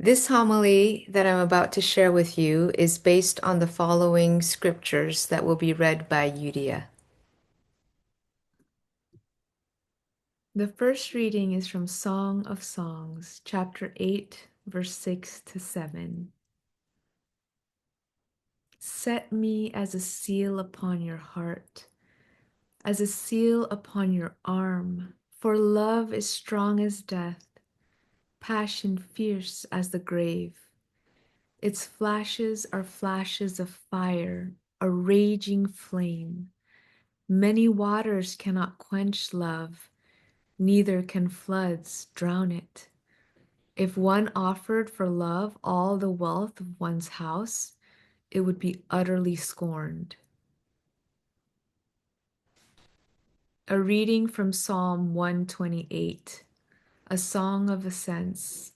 This homily that I'm about to share with you is based on the following scriptures that will be read by Yudia. The first reading is from Song of Songs, chapter 8, verse 6 to 7. Set me as a seal upon your heart, as a seal upon your arm, for love is strong as death, passion fierce as the grave. Its flashes are flashes of fire, a raging flame. Many waters cannot quench love, neither can floods drown it. If one offered for love all the wealth of one's house, it would be utterly scorned. A reading from Psalm 128, a song of ascents.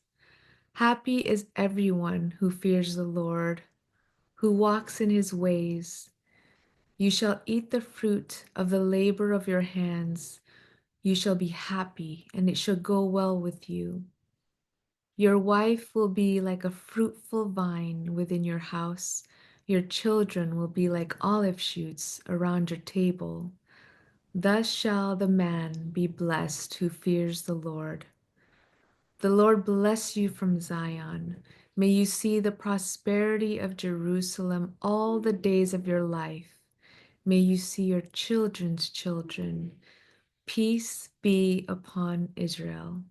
Happy is everyone who fears the Lord, who walks in his ways. You shall eat the fruit of the labor of your hands. You shall be happy, and it shall go well with you. Your wife will be like a fruitful vine within your house. Your children will be like olive shoots around your table. Thus shall the man be blessed who fears the Lord. The Lord bless you from Zion. May you see the prosperity of Jerusalem all the days of your life. May you see your children's children. Peace be upon Israel.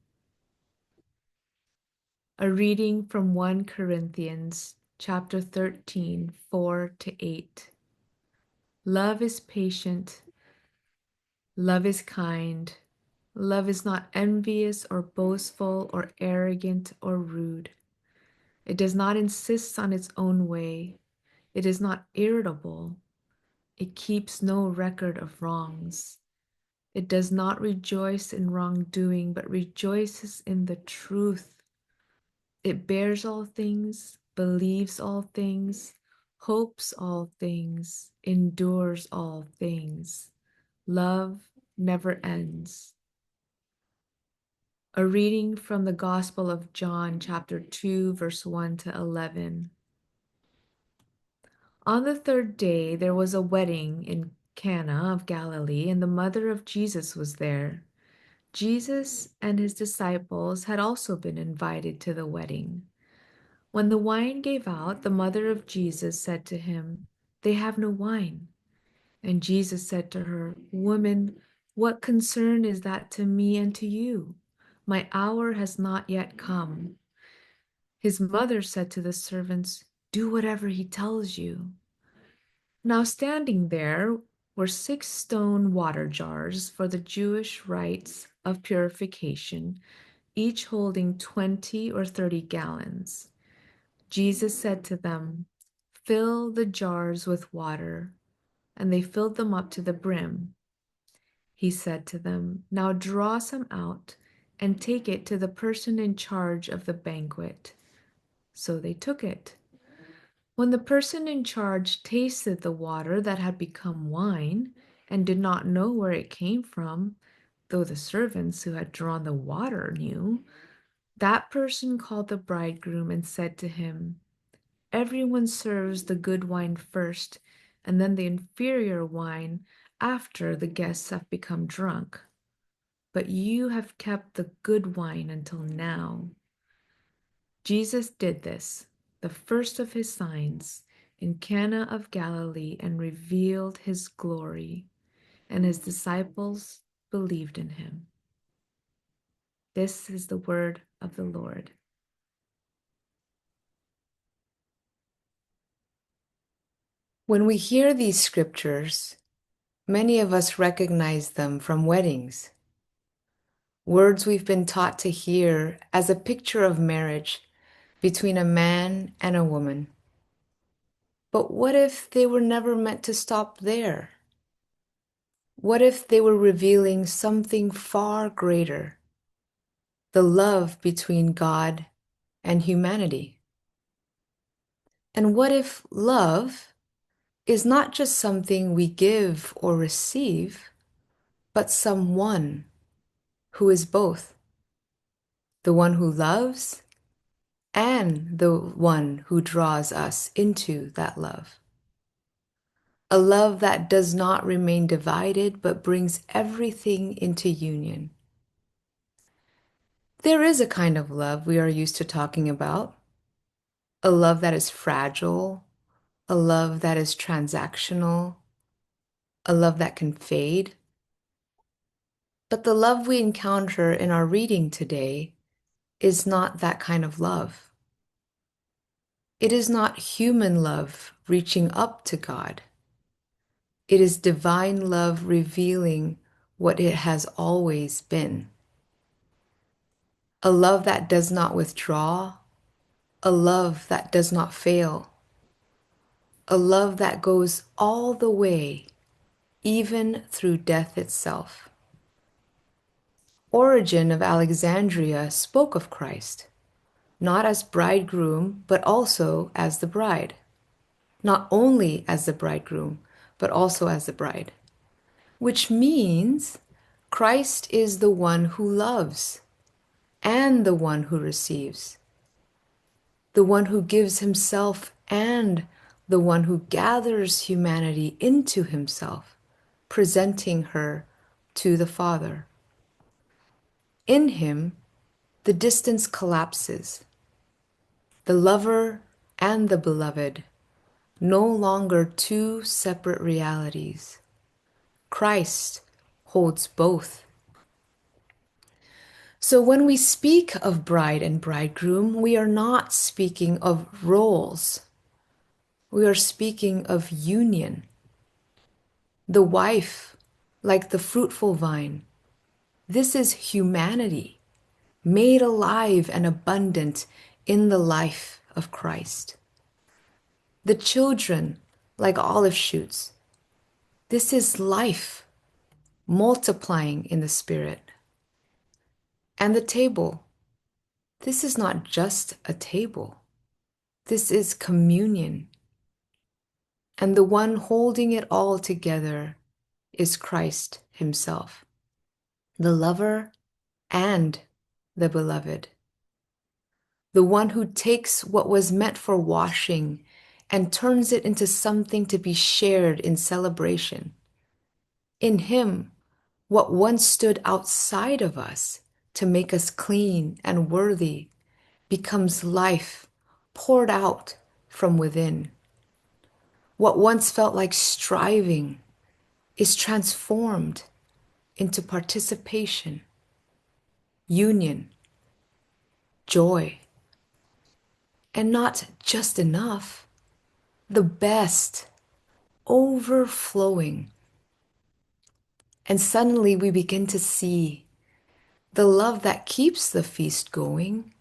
A reading from 1 Corinthians chapter 13, 4 to 8. Love is patient. Love is kind. Love is not envious or boastful or arrogant or rude. It does not insist on its own way. It is not irritable. It keeps no record of wrongs. It does not rejoice in wrongdoing, but rejoices in the truth. It bears all things, believes all things, hopes all things, endures all things. Love never ends. A reading from the Gospel of John, chapter 2, verse 1 to 11. On the third day, there was a wedding in Cana of Galilee, and the mother of Jesus was there. Jesus and his disciples had also been invited to the wedding. When the wine gave out, the mother of Jesus said to him, "They have no wine." And Jesus said to her, "Woman, what concern is that to me and to you? My hour has not yet come." His mother said to the servants, "Do whatever he tells you." Now standing there were 6 stone water jars for the Jewish rites of purification, each holding 20 or 30 gallons. Jesus said to them, "Fill the jars with water." And they filled them up to the brim. He said to them, "Now draw some out and take it to the person in charge of the banquet." So they took it. When the person in charge tasted the water that had become wine and did not know where it came from, though the servants who had drawn the water knew, that person called the bridegroom and said to him, "Everyone serves the good wine first, and then the inferior wine after the guests have become drunk. But you have kept the good wine until now." Jesus did this, the first of his signs, in Cana of Galilee, and revealed his glory, and his disciples believed in him. This is the word of the Lord. When we hear these scriptures, many of us recognize them from weddings, words we've been taught to hear as a picture of marriage between a man and a woman. But what if they were never meant to stop there? What if they were revealing something far greater, the love between God and humanity? And what if love is not just something we give or receive, but someone who is both, the one who loves and the one who draws us into that love. A love that does not remain divided but brings everything into union. There is a kind of love we are used to talking about, a love that is fragile, a love that is transactional, a love that can fade. But the love we encounter in our reading today is not that kind of love. It is not human love reaching up to God. It is divine love revealing what it has always been. A love that does not withdraw, a love that does not fail, a love that goes all the way, even through death itself. Origen of Alexandria spoke of Christ, not as bridegroom, but also as the bride. Not only as the bridegroom, but also as the bride. Which means Christ is the one who loves and the one who receives, the one who gives himself and the one who gathers humanity into himself, presenting her to the Father. In him, the distance collapses. The lover and the beloved, no longer two separate realities. Christ holds both. So when we speak of bride and bridegroom, we are not speaking of roles. We are speaking of union. The wife, like the fruitful vine, this is humanity, made alive and abundant in the life of Christ. The children, like olive shoots, this is life multiplying in the Spirit. And the table, this is not just a table. This is communion. And the one holding it all together is Christ Himself, the lover and the beloved, the one who takes what was meant for washing and turns it into something to be shared in celebration. In Him, what once stood outside of us to make us clean and worthy becomes life poured out from within. What once felt like striving is transformed into participation, union, joy, and not just enough, the best, overflowing. And suddenly we begin to see the love that keeps the feast going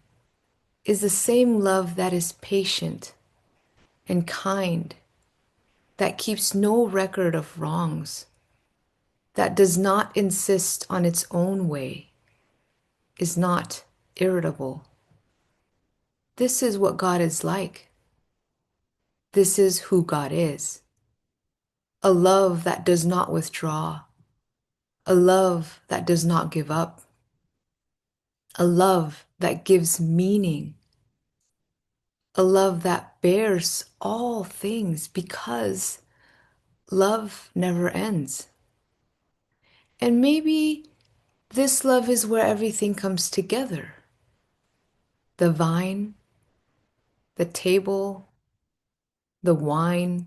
is the same love that is patient and kind, that keeps no record of wrongs, that does not insist on its own way, is not irritable. This is what God is like. This is who God is. A love that does not withdraw, a love that does not give up, a love that gives meaning, a love that bears all things because love never ends. And maybe this love is where everything comes together. The vine, the table, the wine,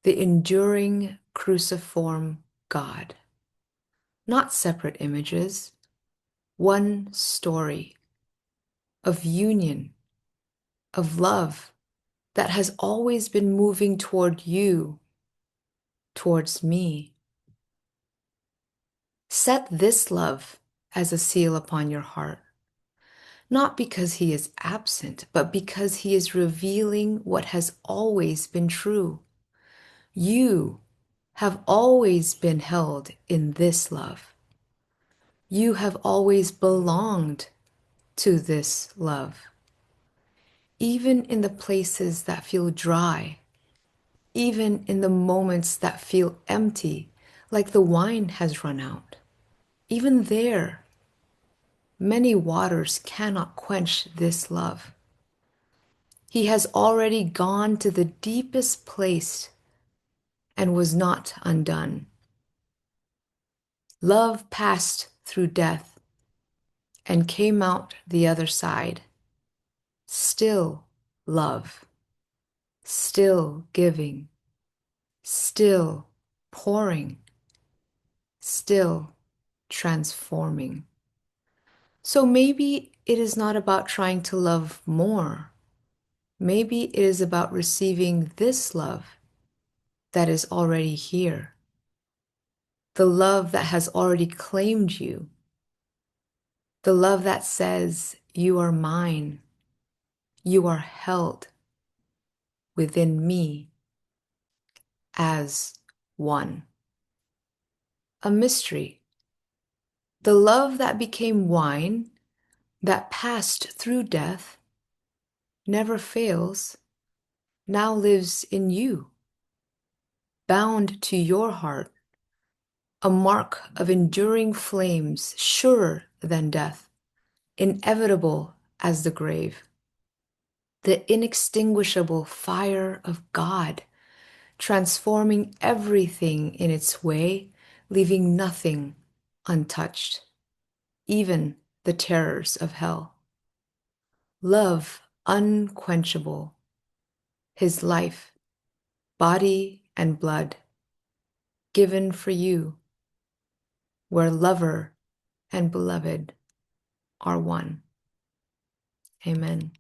the enduring cruciform God. Not separate images, one story of union, of love that has always been moving toward you, towards me. Set this love as a seal upon your heart, not because he is absent, but because he is revealing what has always been true. You have always been held in this love. You have always belonged to this love. Even in the places that feel dry, even in the moments that feel empty, like the wine has run out, even there, Many waters cannot quench this love. He has already gone to the deepest place and was not undone. Love passed through death and came out the other side. Still love, still giving, still pouring, still transforming. So maybe it is not about trying to love more. Maybe it is about receiving this love that is already here, the love that has already claimed you, the love that says, "You are mine, you are held within me as one." A mystery. The love that became wine, that passed through death, never fails, now lives in you, bound to your heart, a mark of enduring flames, surer than death, inevitable as the grave. The inextinguishable fire of God, transforming everything in its way, leaving nothing untouched, even the terrors of hell. Love unquenchable, his life, body and blood, given for you, where lover and beloved are one. Amen.